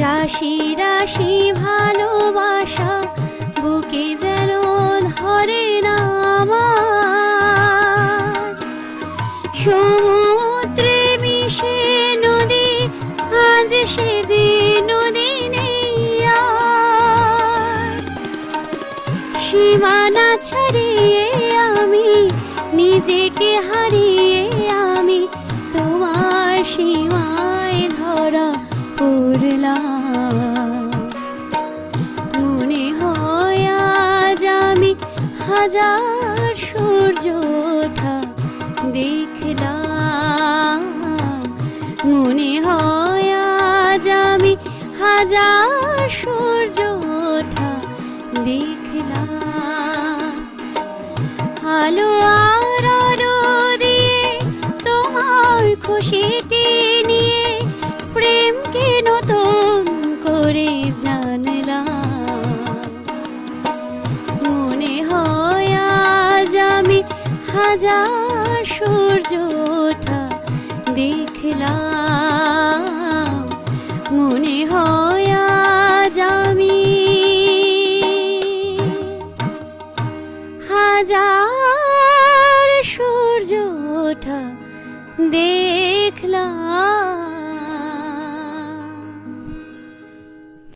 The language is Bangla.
রাশি রাশি ভালোবাসা বুকে যেন ধরে না আমার। সমুদ্রে মিশে নদী আজ সে যে নদী নেই আর। সীমানা ছাড়িয়ে আমি নিজেকে হারিয়ে আমি তোমার সীমায় ধরা পড়লাম। মনে হয় আজ আমি হাজার সূর্য ওঠা দেখলাম। মনে হয় আজ আমি হাজার সূর্য ওঠা দেখলাম। আলো আর আলো দিয়ে তোমার খুশিটি নিয়ে প্রেমকে নতুন করে জানলাম। মনে হয় আজ আমি হাজার সূর্য ওঠা দেখলাম। মনে হয় আজ আমি হাজার সূর্য ওঠা